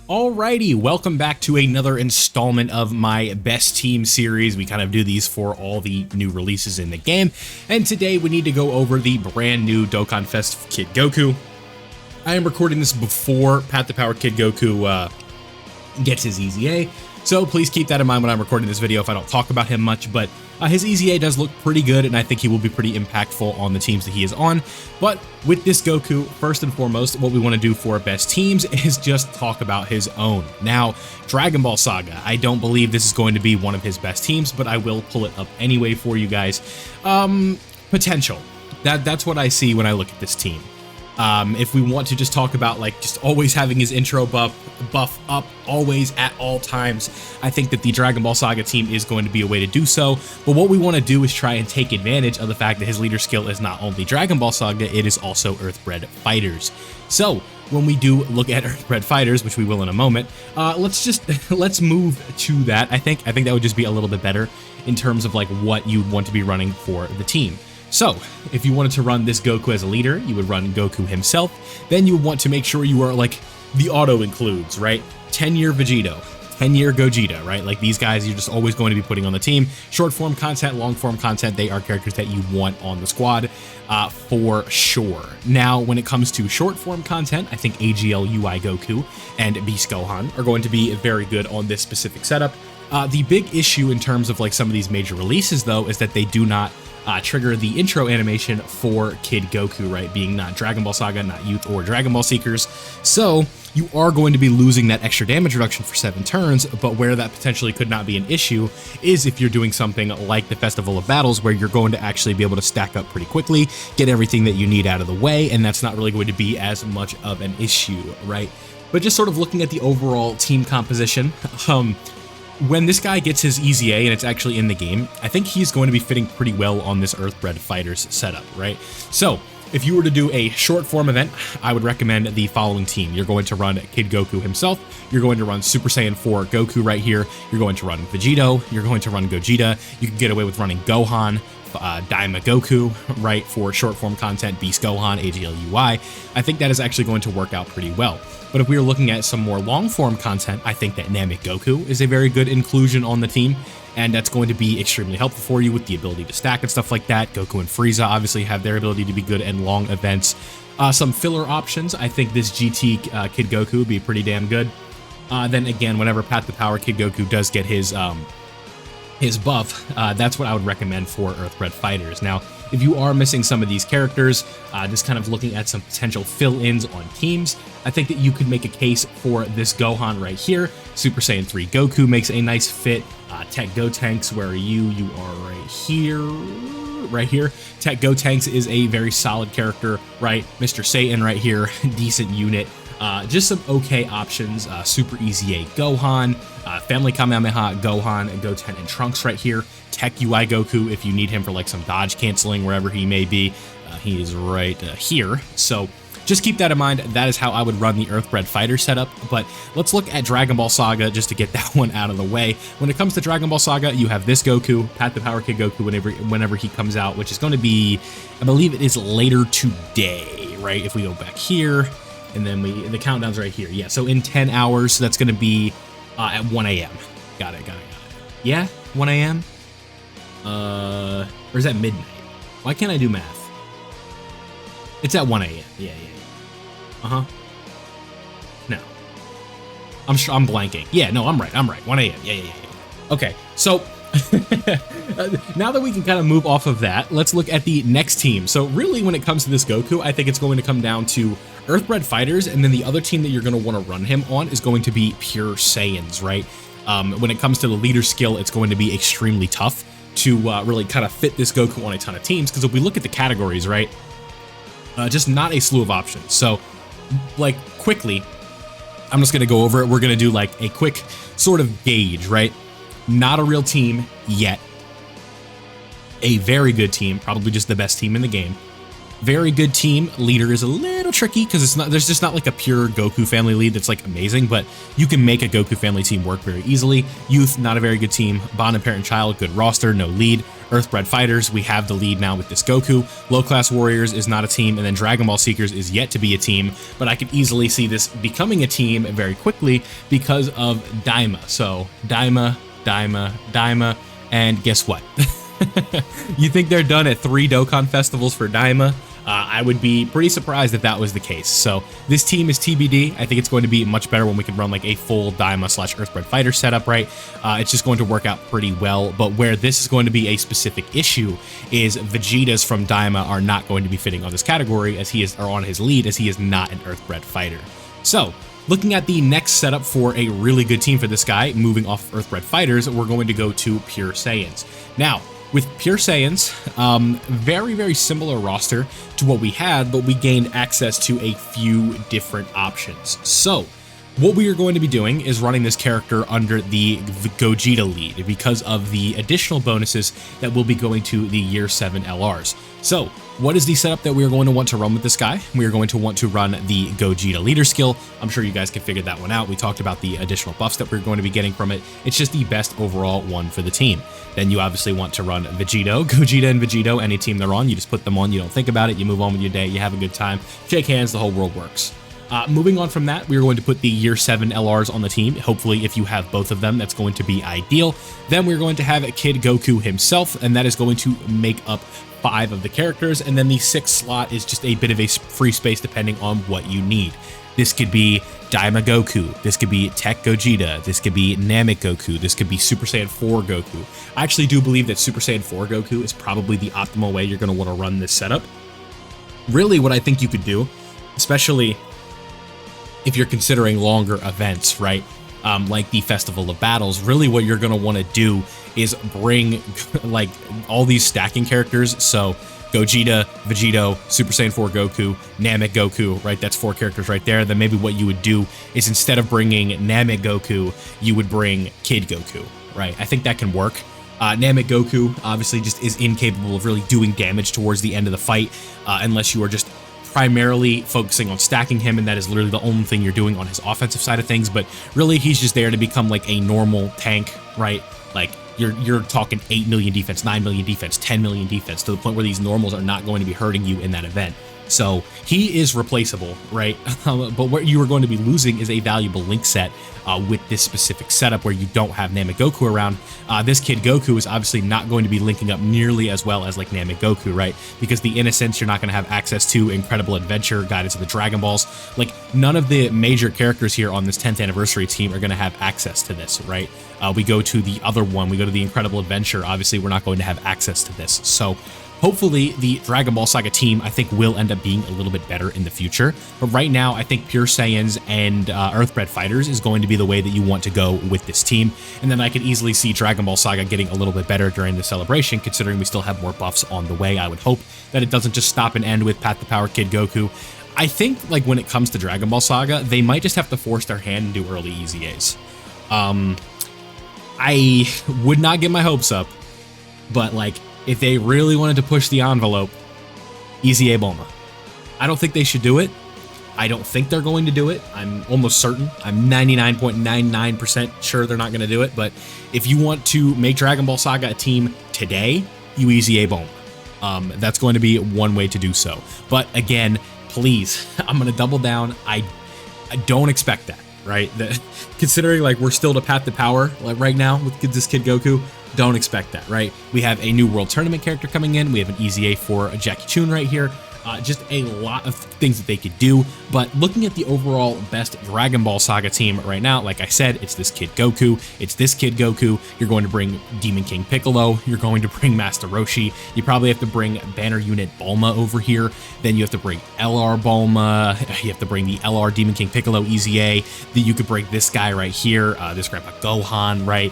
Alrighty, welcome back to another installment of my best team series. We kind of do these for all the new releases in the game, and today we need to go over the brand new Dokkan Fest Kid Goku. I am recording this before Path to Power Kid Goku gets his EZA, so please keep that in mind when I'm recording this video if I don't talk about him much, but his EZA does look pretty good, and I think he will be pretty impactful on the teams that he is on. But with this Goku, first and foremost, what we want to do for best teams is just talk about his own. Now, Dragon Ball Saga, I don't believe this is going to be one of his best teams, but I will pull it up anyway for you guys. Potential. That's what I see when I look at this team. If we want to just talk about like just always having his intro buff up always at all times, I think that the Dragon Ball Saga team is going to be a way to do so. But what we want to do is try and take advantage of the fact that his leader skill is not only Dragon Ball Saga, it is also Earthbred Fighters. So when we do look at Earthbred Fighters, which we will in a moment, let's move to that. I think that would just be a little bit better in terms of like what you want to be running for the team. So, if you wanted to run this Goku as a leader, you would run Goku himself. Then you would want to make sure you are like, the auto includes, right? 10-year Vegito, 10-year Gogeta, right? Like these guys you're just always going to be putting on the team. Short form content, long form content, they are characters that you want on the squad for sure. Now, when it comes to short form content, I think AGL UI Goku and Beast Gohan are going to be very good on this specific setup. The big issue in terms of like some of these major releases though is that they do not trigger the intro animation for Kid Goku, right? Being not Dragon Ball Saga, not Youth or Dragon Ball Seekers. So you are going to be losing that extra damage reduction for 7 turns, but where that potentially could not be an issue is if you're doing something like the Festival of Battles, where you're going to actually be able to stack up pretty quickly, get everything that you need out of the way, and that's not really going to be as much of an issue, right? But just sort of looking at the overall team composition, when this guy gets his EZA and it's actually in the game, I think he's going to be fitting pretty well on this Earthbred Fighters setup, right? So, if you were to do a short form event, I would recommend the following team. You're going to run Kid Goku himself, you're going to run Super Saiyan 4 Goku right here, you're going to run Vegito, you're going to run Gogeta, you can get away with running Gohan, Daima Goku, right, for short form content, Beast Gohan, AGL UI. I think that is actually going to work out pretty well. But if we are looking at some more long form content, I think that Namek Goku is a very good inclusion on the team, and that's going to be extremely helpful for you with the ability to stack and stuff like that. Goku and Frieza obviously have their ability to be good in long events. Some filler options, I think this GT Kid Goku would be pretty damn good. Then again, whenever Path to Power Kid Goku does get his buff, that's what I would recommend for Earthbred Fighters. Now, if you are missing some of these characters, just kind of looking at some potential fill-ins on teams, I think that you could make a case for this Gohan right here. Super Saiyan 3 Goku makes a nice fit. Tech Gotenks, where are you? You are right here. Tech Gotenks is a very solid character, right? Mr. Satan right here, decent unit. Just some okay options. Super EZA Gohan, Family Kamehameha Gohan, and Goten and Trunks right here. Tech UI Goku if you need him for like some dodge canceling wherever he may be. He is right here. So just keep that in mind. That is how I would run the Earthbred Fighter setup. But let's look at Dragon Ball Saga just to get that one out of the way. When it comes to Dragon Ball Saga, you have this Goku, Path to Power Kid Goku, whenever he comes out, which is going to be, I believe it is later today, right? If we go back here. And then the countdown's right here. Yeah, so in 10 hours, so that's going to be at 1 a.m. Got it. Yeah, 1 a.m.? Or is that midnight? Why can't I do math? It's at 1 a.m. Yeah. Uh-huh. No. I'm blanking. Yeah, no, I'm right. 1 a.m. Yeah. Okay, so now that we can kind of move off of that, let's look at the next team. So really, when it comes to this Goku, I think it's going to come down to Earthbred Fighters, and then the other team that you're going to want to run him on is going to be Pure Saiyans, right? When it comes to the leader skill, it's going to be extremely tough to really kind of fit this Goku on a ton of teams, because if we look at the categories, right, just not a slew of options. So, like, quickly, I'm just going to go over it. We're going to do, like, a quick sort of gauge, right? Not a real team yet. A very good team, probably just the best team in the game. Very good team. Leader is a little little tricky because there's just not like a pure Goku family lead that's like amazing, but you can make a Goku family team work very easily. Youth, not a very good team. Bond and Parent Child, good roster, no lead. Earthbred Fighters, we have the lead now with this Goku. Low Class Warriors is not a team, and then Dragon Ball Seekers is yet to be a team, but I could easily see this becoming a team very quickly because of Daima. So Daima, and guess what? You think they're done at 3 Dokkan festivals for Daima? I would be pretty surprised if that was the case. So this team is TBD. I think it's going to be much better when we can run like a full Daima / Earthbred Fighter setup, right? It's just going to work out pretty well. But where this is going to be a specific issue is Vegetas from Daima are not going to be fitting on this category as he is, or on his lead, as he is not an Earthbred Fighter. So looking at the next setup for a really good team for this guy, moving off of Earthbred Fighters, we're going to go to Pure Saiyans. Now, with Pure Saiyans, very, very similar roster to what we had, but we gained access to a few different options. So what we are going to be doing is running this character under the Gogeta lead because of the additional bonuses that will be going to the Year 7 LRs. So what is the setup that we are going to want to run with this guy? We are going to want to run the Gogeta leader skill. I'm sure you guys can figure that one out. We talked about the additional buffs that we're going to be getting from it. It's just the best overall one for the team. Then you obviously want to run Gogeta and Vegito, any team they're on, you just put them on, you don't think about it, you move on with your day, you have a good time, shake hands, the whole world works. Moving on from that, we are going to put the Year 7 LRs on the team. Hopefully, if you have both of them, that's going to be ideal. Then we're going to have Kid Goku himself, and that is going to make up 5 of the characters, and then the 6th slot is just a bit of a free space depending on what you need. This could be Daima Goku, this could be Tech Gogeta, this could be Namek Goku, this could be Super Saiyan 4 Goku. I actually do believe that Super Saiyan 4 Goku is probably the optimal way you're going to want to run this setup. Really, what I think you could do, especially if you're considering longer events, right? Like the Festival of Battles, really what you're going to want to do is bring like all these stacking characters. So Gogeta, Vegito, Super Saiyan 4 Goku, Namek Goku, right? That's 4 characters right there. Then maybe what you would do is instead of bringing Namek Goku, you would bring Kid Goku, right? I think that can work. Namek Goku obviously just is incapable of really doing damage towards the end of the fight unless you are just primarily focusing on stacking him, and that is literally the only thing you're doing on his offensive side of things. But really, he's just there to become like a normal tank, right? Like you're talking 8 million defense, 9 million defense, 10 million defense, to the point where these normals are not going to be hurting you in that event. So he is replaceable, right? But what you are going to be losing is a valuable link set with this specific setup where you don't have Namek Goku around. This Kid Goku is obviously not going to be linking up nearly as well as like Namek Goku, right? Because the Innocence, you're not going to have access to Incredible Adventure, Guidance of the Dragon Balls. Like none of the major characters here on this 10th anniversary team are going to have access to this, right? We go to the other one, we go to the Incredible Adventure. Obviously, we're not going to have access to this. So hopefully the Dragon Ball Saga team, I think, will end up being a little bit better in the future. But right now, I think Pure Saiyans and Earthbred Fighters is going to be the way that you want to go with this team. And then I could easily see Dragon Ball Saga getting a little bit better during the celebration, considering we still have more buffs on the way. I would hope that it doesn't just stop and end with Path to Power Kid Goku. I think, like, when it comes to Dragon Ball Saga, they might just have to force their hand and do early EZAs. I would not get my hopes up, but, like, if they really wanted to push the envelope, EZA Bulma. I don't think they should do it. I don't think they're going to do it. I'm almost certain. I'm 99.99% sure they're not going to do it. But if you want to make Dragon Ball Saga a team today, you EZA Bulma. That's going to be one way to do so. But again, please, I'm going to double down. I don't expect that, right? Considering like we're still to Path to Power like right now with this Kid Goku, don't expect that, right? We have a new World Tournament character coming in. We have an EZA for Jackie Chun right here. Just a lot of things that they could do. But looking at the overall best Dragon Ball Saga team right now, like I said, it's this Kid Goku. It's this Kid Goku. You're going to bring Demon King Piccolo. You're going to bring Master Roshi. You probably have to bring Banner Unit Bulma over here. Then you have to bring LR Bulma. You have to bring the LR Demon King Piccolo EZA. Then you could bring this guy right here, this Grandpa Gohan, right?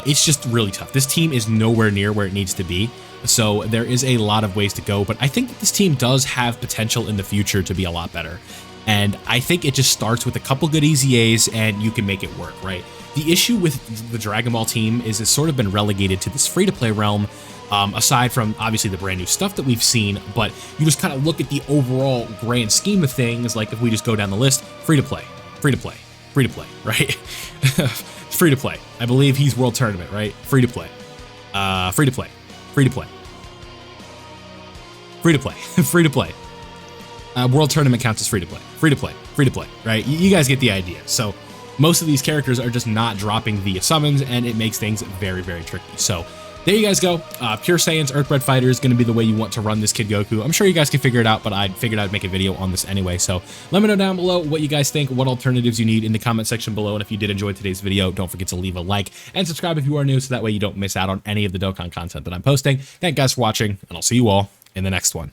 It's just really tough. This team is nowhere near where it needs to be. So there is a lot of ways to go, but I think that this team does have potential in the future to be a lot better. And I think it just starts with a couple good EZAs and you can make it work, right? The issue with the Dragon Ball team is it's sort of been relegated to this free-to-play realm aside from obviously the brand new stuff that we've seen, but you just kind of look at the overall grand scheme of things. Like if we just go down the list, free to play, right? Free to play. I believe he's World Tournament, right? Free to play. Free to play. Free to play. Free to play. Free to play. World Tournament counts as free to play. Free to play. Free to play, right? You guys get the idea. So most of these characters are just not dropping via summons, and it makes things very, very tricky. So there you guys go. Pure Saiyan's Earthbred Fighter is going to be the way you want to run this Kid Goku. I'm sure you guys can figure it out, but I figured I'd make a video on this anyway. So let me know down below what you guys think, what alternatives you need in the comment section below. And if you did enjoy today's video, don't forget to leave a like and subscribe if you are new, so that way you don't miss out on any of the Dokkan content that I'm posting. Thank you guys for watching, and I'll see you all in the next one.